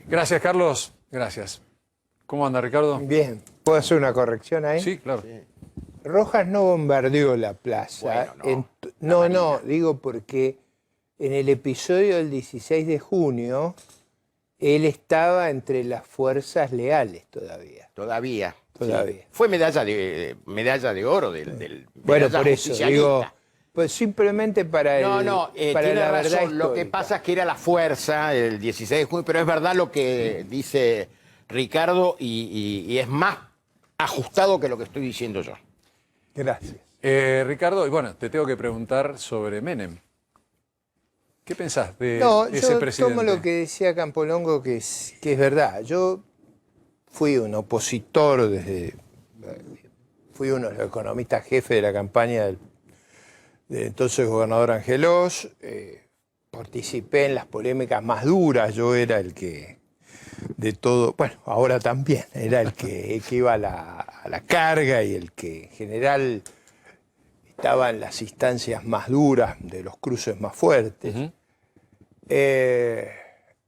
Gracias, Carlos. Gracias. ¿Cómo anda, Ricardo? Bien. ¿Puedo hacer una corrección ahí? Sí, claro. Rojas no bombardeó la plaza. Bueno, No, digo porque en el episodio del 16 de junio él estaba entre las fuerzas leales todavía. Todavía. Todavía. Sí. Fue medalla de oro del Bueno, medalla por eso justicialista. digo, pues simplemente para para tiene la razón. verdad Lo que histórica. pasa es que era la fuerza el 16 de junio, pero es verdad lo que dice Ricardo y es más ajustado que lo que estoy diciendo yo. Gracias. Ricardo, y bueno, te tengo que preguntar sobre Menem. ¿Qué pensás de ese yo presidente? tomo lo que decía Campolongo, que es verdad. Yo fui un opositor fui uno de los economistas jefe de la campaña del entonces gobernador Angelós, participé en las polémicas más duras, yo era el que de todo, bueno, ahora también, era el que iba a la carga y el que en general estaba en las instancias más duras, de los cruces más fuertes.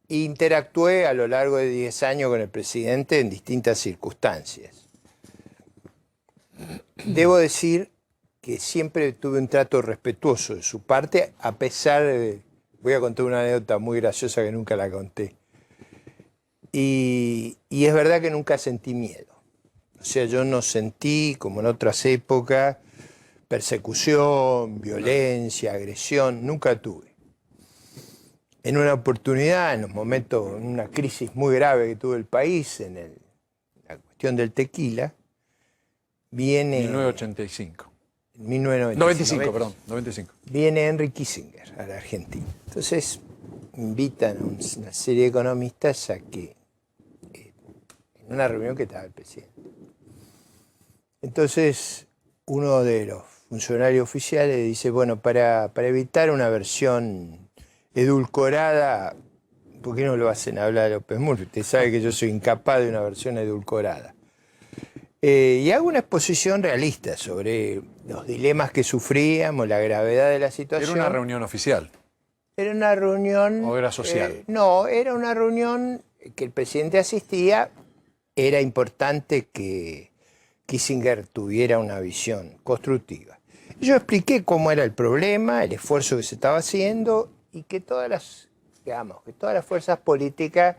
Interactué a lo largo de 10 años con el presidente en distintas circunstancias. Debo decir que siempre tuve un trato respetuoso de su parte, a pesar de... Voy a contar una anécdota muy graciosa que nunca la conté. Y es verdad que nunca sentí miedo. O sea, yo no sentí, como en otras épocas, persecución, violencia, agresión, nunca tuve. En una oportunidad, en los momentos, en una crisis muy grave que tuvo el país, la cuestión del tequila, viene... 1985. 1995. 95. Viene Henry Kissinger a la Argentina. Entonces invitan a una serie de economistas a que, en una reunión que estaba el presidente. Entonces uno de los funcionarios oficiales dice, bueno, para evitar una versión edulcorada, ¿por qué no lo hacen hablar a López Murphy? Usted sabe que yo soy incapaz de una versión edulcorada. Y hago una exposición realista sobre los dilemas que sufríamos, la gravedad de la situación. ¿Era una reunión oficial? Era una reunión... ¿O era social? No, era una reunión que el presidente asistía. Era importante que Kissinger tuviera una visión constructiva. Yo expliqué cómo era el problema, el esfuerzo que se estaba haciendo y que todas las fuerzas políticas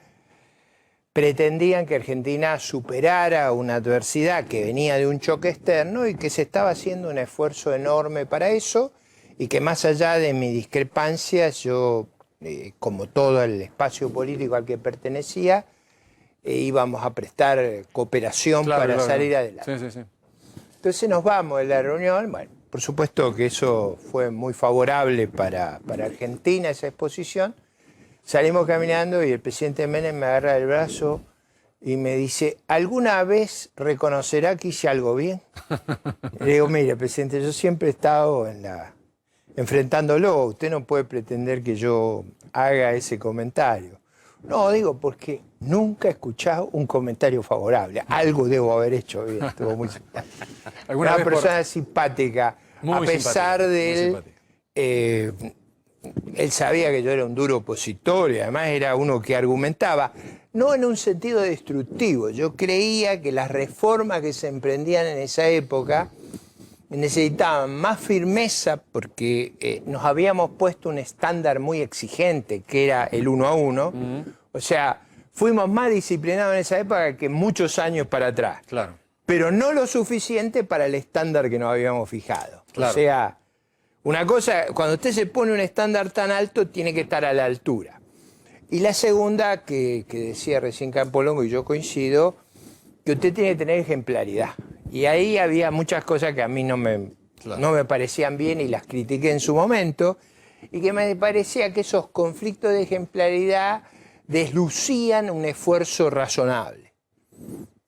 pretendían que Argentina superara una adversidad que venía de un choque externo y que se estaba haciendo un esfuerzo enorme para eso y que más allá de mis discrepancias, yo, como todo el espacio político al que pertenecía, íbamos a prestar cooperación para salir adelante. Sí, sí, sí. Entonces nos vamos de la reunión. Bueno, por supuesto que eso fue muy favorable para Argentina, esa exposición. Salimos caminando y el presidente Menem me agarra el brazo y me dice, ¿alguna vez reconocerá que hice algo bien? Le digo, mire, presidente, yo siempre he estado enfrentándolo. Usted no puede pretender que yo haga ese comentario. No, digo, porque nunca he escuchado un comentario favorable. Algo debo haber hecho bien. Estuvo muy simpático. Una persona simpática, a pesar de él. Él sabía que yo era un duro opositor y además era uno que argumentaba, no en un sentido destructivo. Yo creía que las reformas que se emprendían en esa época necesitaban más firmeza porque nos habíamos puesto un estándar muy exigente, que era el 1 a 1. O sea, fuimos más disciplinados en esa época que muchos años para atrás. Claro. Pero no lo suficiente para el estándar que nos habíamos fijado. Claro. O sea, una cosa, cuando usted se pone un estándar tan alto, tiene que estar a la altura. Y la segunda, que decía recién Campolongo, y yo coincido, que usted tiene que tener ejemplaridad. Y ahí había muchas cosas que a mí no me parecían bien y las critiqué en su momento, y que me parecía que esos conflictos de ejemplaridad deslucían un esfuerzo razonable.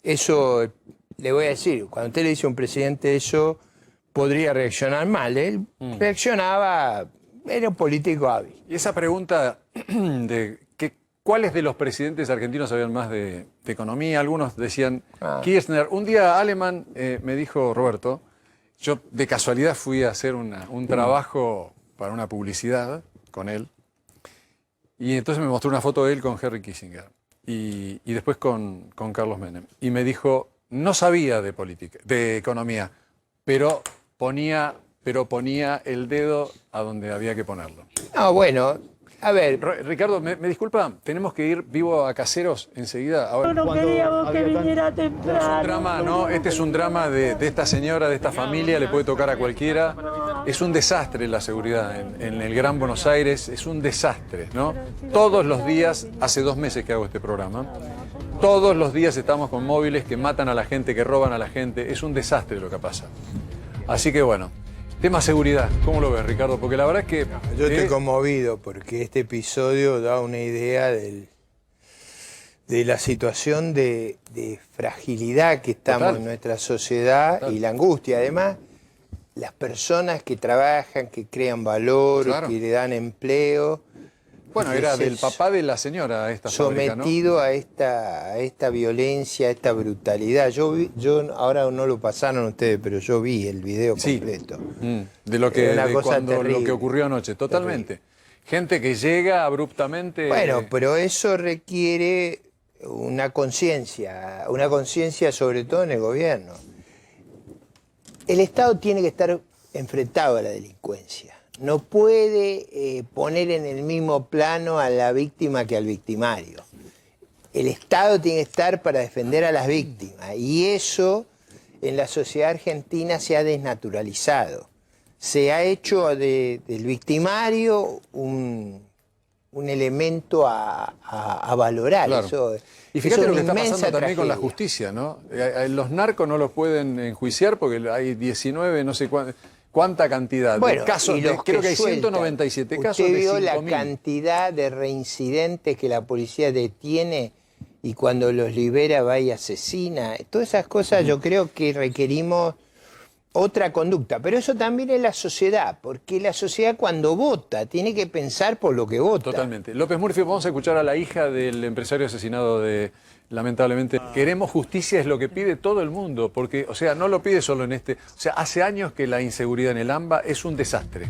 Eso, le voy a decir, cuando usted le dice a un presidente eso, podría reaccionar mal. Él reaccionaba, era un político hábil. Y esa pregunta de ¿cuáles de los presidentes argentinos sabían más de economía? Algunos decían Kirchner. Un día Alemán me dijo, Roberto, yo de casualidad fui a hacer un trabajo para una publicidad con él, y entonces me mostró una foto de él con Henry Kissinger. y después con Carlos Menem. Y me dijo, no sabía de política, de economía, pero ponía el dedo a donde había que ponerlo. No, bueno, a ver. Ricardo, me disculpa, tenemos que ir vivo a Caseros enseguida. Ahora, No queríamos que viniera temprano. es un drama, ¿no? Este es un drama de esta señora, de esta familia, le puede tocar a cualquiera. Es un desastre la seguridad en el Gran Buenos Aires, es un desastre, ¿no? Todos los días, hace 2 meses que hago este programa, todos los días estamos con móviles que matan a la gente, que roban a la gente, es un desastre lo que pasa. Así que bueno, tema seguridad, ¿cómo lo ves, Ricardo? Porque la verdad es que... Yo estoy conmovido porque este episodio da una idea de la situación de fragilidad que estamos en nuestra sociedad y la angustia. Además, las personas que trabajan, que crean valor, que le dan empleo. Bueno, era del papá de la señora esta fábrica, ¿no? Sometido a esta violencia, a esta brutalidad. Yo ahora no lo pasaron ustedes, pero yo vi el video completo. De lo que lo que ocurrió anoche, totalmente. Terrible. Gente que llega abruptamente. Bueno, pero eso requiere una conciencia sobre todo en el gobierno. El Estado tiene que estar enfrentado a la delincuencia. No puede poner en el mismo plano a la víctima que al victimario. El Estado tiene que estar para defender a las víctimas y eso en la sociedad argentina se ha desnaturalizado. Se ha hecho del victimario un elemento a valorar. Claro. Eso, y fíjate lo que está pasando también con la justicia, ¿no? Los narcos no los pueden enjuiciar porque hay 19, no sé cuánta cantidad de casos. Creo que hay 197 casos de 5.000. Usted vio la cantidad de reincidentes que la policía detiene y cuando los libera va y asesina. Todas esas cosas yo creo que requerimos otra conducta. Pero eso también es la sociedad, porque la sociedad cuando vota tiene que pensar por lo que vota. Totalmente. López Murphy, vamos a escuchar a la hija del empresario asesinado lamentablemente. Queremos justicia, es lo que pide todo el mundo, porque, o sea, no lo pide solo en este... O sea, hace años que la inseguridad en el AMBA es un desastre.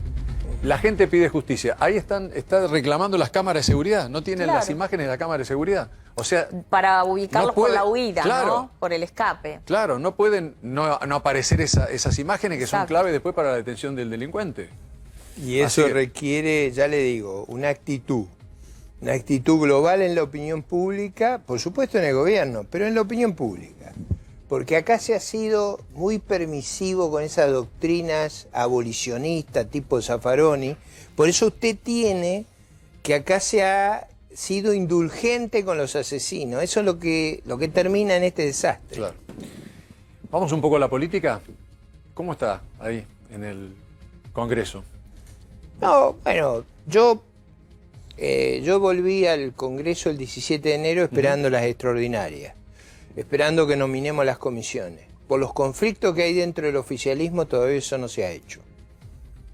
La gente pide justicia. Ahí está reclamando las cámaras de seguridad. No tienen las imágenes de la cámara de seguridad. O sea, para ubicarlos por la huida, ¿no? Por el escape. Claro, no pueden no aparecer esas imágenes que son clave después para la detención del delincuente. Y eso requiere, ya le digo, una actitud global en la opinión pública, por supuesto en el gobierno, pero en la opinión pública. Porque acá se ha sido muy permisivo con esas doctrinas abolicionistas tipo Zaffaroni. Por eso usted tiene que acá se ha sido indulgente con los asesinos. Eso es lo que termina en este desastre. Claro. Vamos un poco a la política. ¿Cómo está ahí en el Congreso? No, bueno, yo volví al Congreso el 17 de enero esperando las extraordinarias, esperando que nominemos las comisiones. Por los conflictos que hay dentro del oficialismo todavía eso no se ha hecho.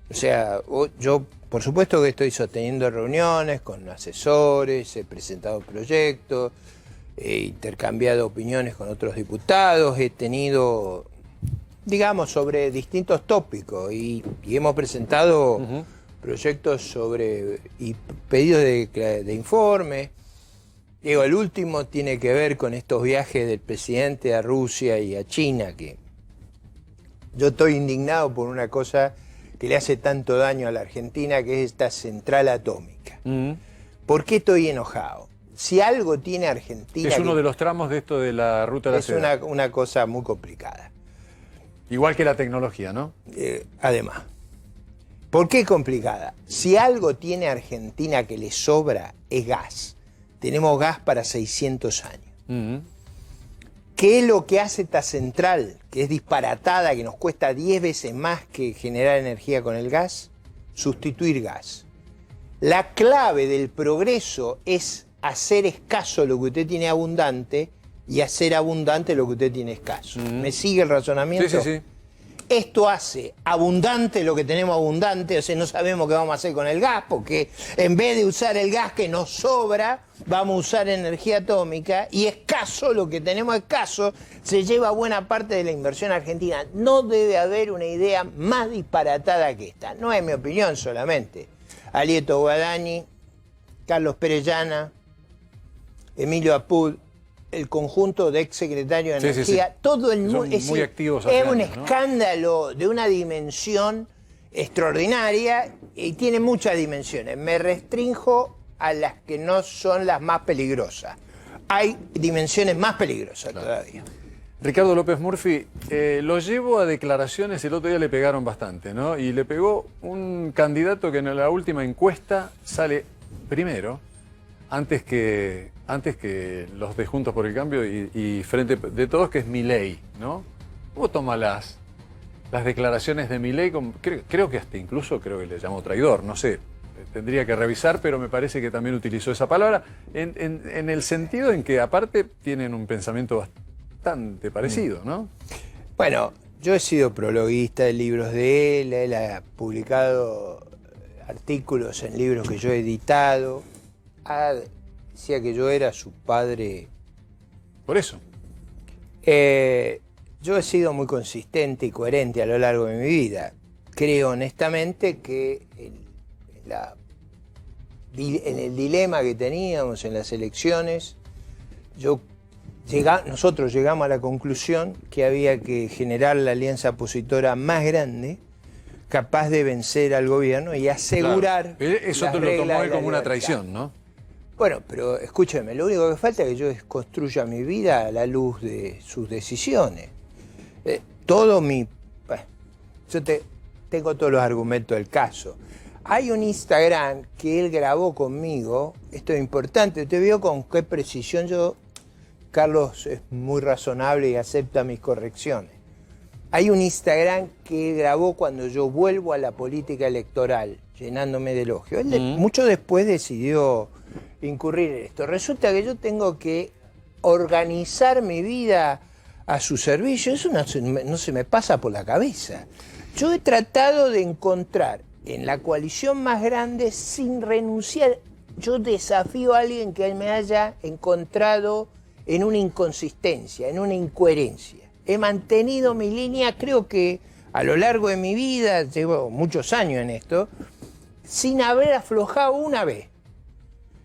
O sea, yo por supuesto que estoy sosteniendo reuniones con asesores, he presentado proyectos, he intercambiado opiniones con otros diputados, he tenido, digamos, sobre distintos tópicos y hemos presentado proyectos y pedidos de informe. Digo, el último tiene que ver con estos viajes del presidente a Rusia y a China, que yo estoy indignado por una cosa que le hace tanto daño a la Argentina, que es esta central atómica. ¿Por qué estoy enojado? Si algo tiene Argentina... Es uno de los tramos de esto de la ruta de la seda. Es una cosa muy complicada. Igual que la tecnología, ¿no? Además. ¿Por qué complicada? Si algo tiene Argentina que le sobra, es gas. Tenemos gas para 600 años. ¿Qué es lo que hace esta central, que es disparatada, que nos cuesta 10 veces más que generar energía con el gas? Sustituir gas. La clave del progreso es hacer escaso lo que usted tiene abundante y hacer abundante lo que usted tiene escaso. ¿Me sigue el razonamiento? Sí. Esto hace abundante lo que tenemos abundante, o sea, no sabemos qué vamos a hacer con el gas, porque en vez de usar el gas que nos sobra, vamos a usar energía atómica, y escaso lo que tenemos escaso, se lleva buena parte de la inversión argentina. No debe haber una idea más disparatada que esta. No es mi opinión solamente. Alieto Guadani, Carlos Perellana, Emilio Apud, el conjunto de exsecretarios de Sí, Energía, todo el mundo. Son muy activos hace es un años, ¿no? escándalo de una dimensión extraordinaria y tiene muchas dimensiones. Me restrinjo a las que no son las más peligrosas. Hay dimensiones más peligrosas todavía. Ricardo López Murphy, lo llevo a declaraciones, el otro día le pegaron bastante, ¿no? Y le pegó un candidato que en la última encuesta sale primero, antes que los de Juntos por el Cambio y Frente de Todos, que es Milei, ¿no? ¿Cómo toma las declaraciones de Milei? Creo que hasta incluso creo que le llamó traidor, no sé. Tendría que revisar, pero me parece que también utilizó esa palabra en el sentido en que aparte tienen un pensamiento bastante parecido, ¿no? Bueno, yo he sido prologuista de libros de él ha publicado artículos en libros que yo he editado. Decía que yo era su padre. Por eso. Yo he sido muy consistente y coherente a lo largo de mi vida. Creo honestamente que en el dilema que teníamos en las elecciones, nosotros llegamos a la conclusión que había que generar la alianza opositora más grande, capaz de vencer al gobierno y asegurar. Claro. Eso las te lo reglas tomó de él la como una libertad. traición, ¿no? Bueno, pero escúcheme, lo único que falta es que yo construya mi vida a la luz de sus decisiones. Yo tengo todos los argumentos del caso. Hay un Instagram que él grabó conmigo, esto es importante, usted vio con qué precisión Carlos es muy razonable y acepta mis correcciones. Hay un Instagram que él grabó cuando yo vuelvo a la política electoral, llenándome de elogios. Él mucho después decidió incurrir en esto. Resulta que yo tengo que organizar mi vida a su servicio, eso no se me pasa por la cabeza. Yo he tratado de encontrar en la coalición más grande sin renunciar. Yo desafío a alguien que me haya encontrado en una inconsistencia, en una incoherencia. He mantenido mi línea, creo que a lo largo de mi vida, llevo muchos años en esto, sin haber aflojado una vez.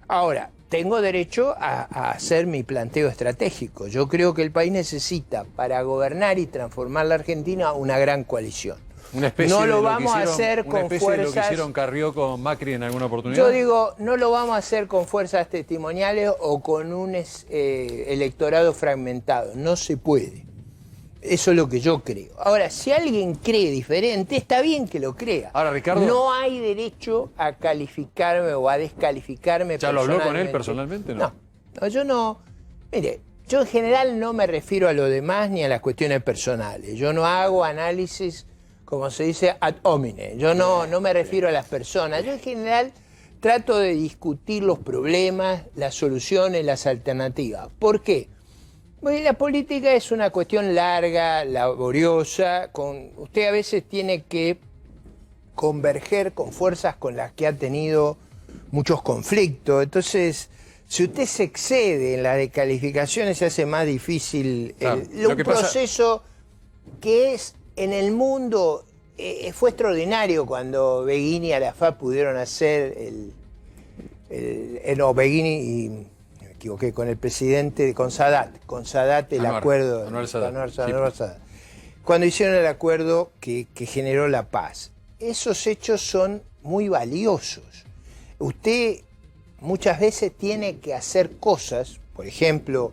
Ahora, tengo derecho a hacer mi planteo estratégico. Yo creo que el país necesita, para gobernar y transformar la Argentina, una gran coalición. Una especie no lo de vamos a hacer con de fuerzas. lo que hicieron Carrió con Macri en alguna oportunidad. Yo digo, no lo vamos a hacer con fuerzas testimoniales o con un electorado fragmentado. No se puede. Eso es lo que yo creo. Ahora, si alguien cree diferente, está bien que lo crea. Ahora, Ricardo, no hay derecho a calificarme o a descalificarme. ¿Ya lo habló con él personalmente? No, yo no. Mire, yo en general no me refiero a lo demás ni a las cuestiones personales. Yo no hago análisis, como se dice, ad hominem. Yo no me refiero a las personas. Yo en general trato de discutir los problemas, las soluciones, las alternativas. ¿Por qué? Porque la política es una cuestión larga, laboriosa. Usted a veces tiene que converger con fuerzas con las que ha tenido muchos conflictos. Entonces, si usted se excede en las descalificaciones, se hace más difícil un proceso que es en el mundo. Fue extraordinario cuando Begini y Arafat pudieron hacer Begini y me equivoqué, con el presidente, con Sadat el acuerdo. Anwar Sadat. Cuando hicieron el acuerdo que generó la paz. Esos hechos son muy valiosos. Usted muchas veces tiene que hacer cosas, por ejemplo,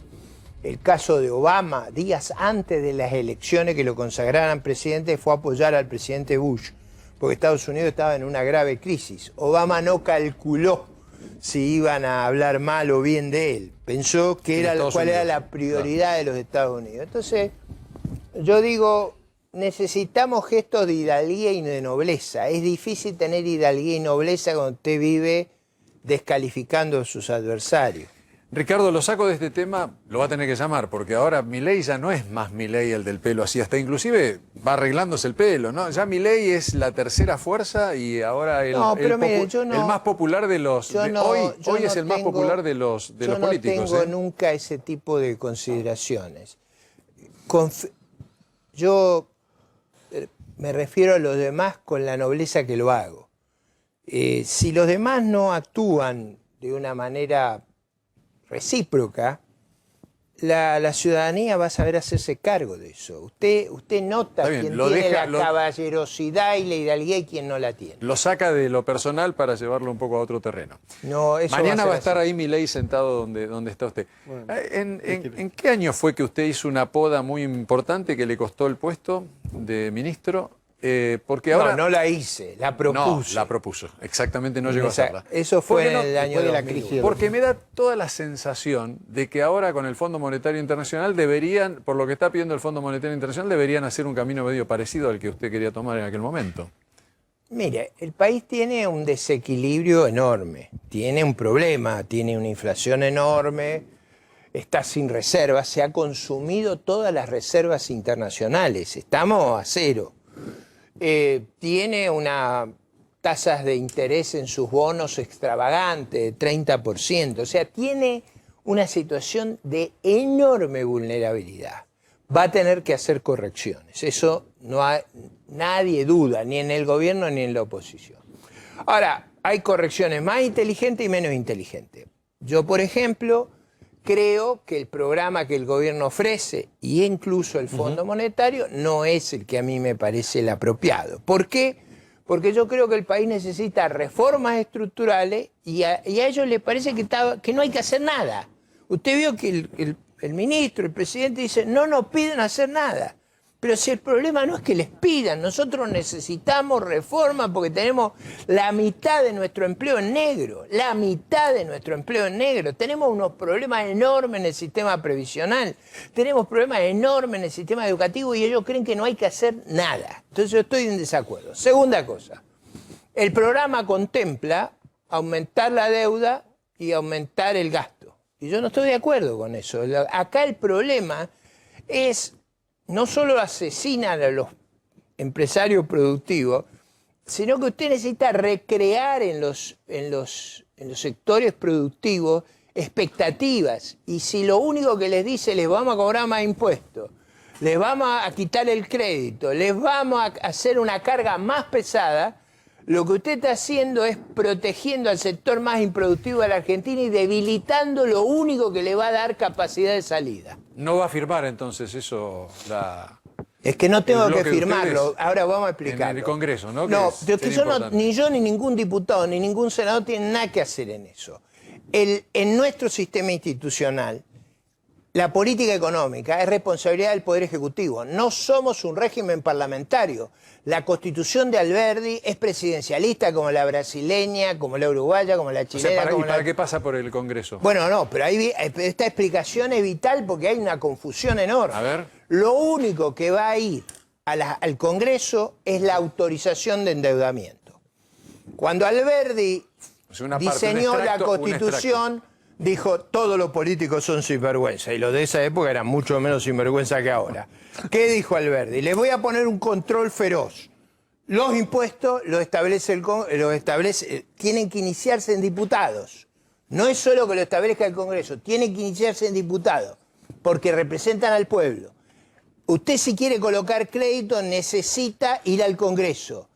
el caso de Obama, días antes de las elecciones que lo consagraran presidente, fue a apoyar al presidente Bush, porque Estados Unidos estaba en una grave crisis. Obama no calculó si iban a hablar mal o bien de él. Pensó que cuál era la prioridad de los Estados Unidos. Entonces, yo digo, necesitamos gestos de hidalguía y de nobleza. Es difícil tener hidalguía y nobleza cuando usted vive descalificando a sus adversarios. Ricardo, lo saco de este tema, lo va a tener que llamar, porque ahora Milei ya no es más Milei el del pelo así, hasta inclusive va arreglándose el pelo, ¿no? Ya Milei es la tercera fuerza y ahora el más popular de los... Hoy es el más popular de los políticos. Yo no tengo nunca ese tipo de consideraciones. Yo me refiero a los demás con la nobleza que lo hago. Si los demás no actúan de una manera recíproca, la ciudadanía va a saber hacerse cargo de eso. Usted nota bien, quién lo tiene deja- la caballerosidad y la hidalguía y quién no la tiene. Lo saca de lo personal para llevarlo un poco a otro terreno. No, eso Mañana va a ser estar así. ahí Milei sentado donde está usted. ¿En qué año fue que usted hizo una poda muy importante que le costó el puesto de ministro? Porque ahora... No la hice, la propuse. No, la propuso. Exactamente, no llegó a hacerla. Eso fue ¿Por qué en el año después de la 2001. crisis? Porque me da toda la sensación de que ahora con el Fondo Monetario Internacional deberían, por lo que está pidiendo el Fondo Monetario Internacional, deberían hacer un camino medio parecido al que usted quería tomar en aquel momento. Mire, el país tiene un desequilibrio enorme, tiene un problema, tiene una inflación enorme, está sin reservas, se ha consumido todas las reservas internacionales, estamos a cero. Tiene una tasas de interés en sus bonos extravagantes, de 30%, o sea, tiene una situación de enorme vulnerabilidad. Va a tener que hacer correcciones, eso nadie duda, ni en el gobierno ni en la oposición. Ahora, hay correcciones más inteligentes y menos inteligentes. Yo, por ejemplo, creo que el programa que el gobierno ofrece, y incluso el Fondo Monetario, no es el que a mí me parece el apropiado. ¿Por qué? Porque yo creo que el país necesita reformas estructurales y a ellos les parece que no hay que hacer nada. Usted vio que el ministro, el presidente dice, no nos piden hacer nada. Pero si el problema no es que les pidan, nosotros necesitamos reformas porque tenemos la mitad de nuestro empleo en negro, la mitad de nuestro empleo en negro. Tenemos unos problemas enormes en el sistema previsional, tenemos problemas enormes en el sistema educativo y ellos creen que no hay que hacer nada. Entonces yo estoy en desacuerdo. Segunda cosa, el programa contempla aumentar la deuda y aumentar el gasto. Y yo no estoy de acuerdo con eso. Acá el problema es... no solo asesinan a los empresarios productivos, sino que usted necesita recrear en los sectores productivos expectativas. Y si lo único que les dice, les vamos a cobrar más impuestos, les vamos a quitar el crédito, les vamos a hacer una carga más pesada, lo que usted está haciendo es protegiendo al sector más improductivo de la Argentina y debilitando lo único que le va a dar capacidad de salida. ¿No va a firmar entonces eso Es que no tengo el que bloque de firmarlo, ustedes ahora vamos a explicarlo. en el Congreso, ¿no? No, Que que sería yo importante. ni yo ni ningún diputado ni ningún senador tienen nada que hacer en eso. En nuestro sistema institucional, la política económica es responsabilidad del Poder Ejecutivo. No somos un régimen parlamentario. La Constitución de Alberdi es presidencialista como la brasileña, como la uruguaya, como la O sea, chilena. ¿y para qué pasa por el Congreso? Bueno, no, pero esta explicación es vital porque hay una confusión enorme. A ver. Lo único que va a ir al Congreso es la autorización de endeudamiento. Cuando Alberdi O sea, una parte, diseñó un la extracto, un Constitución, dijo, todos los políticos son sinvergüenza. Y los de esa época eran mucho menos sinvergüenza que ahora. ¿Qué dijo Alberdi? Les voy a poner un control feroz. Los impuestos los establece tienen que iniciarse en diputados. No es solo que lo establezca el Congreso, tienen que iniciarse en diputados, porque representan al pueblo. Usted si quiere colocar crédito necesita ir al Congreso.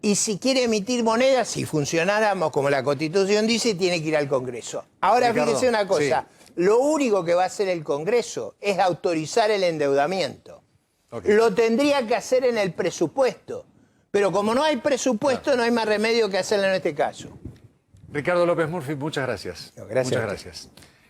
Y si quiere emitir monedas, si funcionáramos como la Constitución dice, tiene que ir al Congreso. Ahora Ricardo, fíjese una cosa, lo único que va a hacer el Congreso es autorizar el endeudamiento. Okay. Lo tendría que hacer en el presupuesto. Pero como no hay presupuesto, no hay más remedio que hacerlo en este caso. Ricardo López Murphy, muchas gracias. No, gracias Muchas a usted. gracias.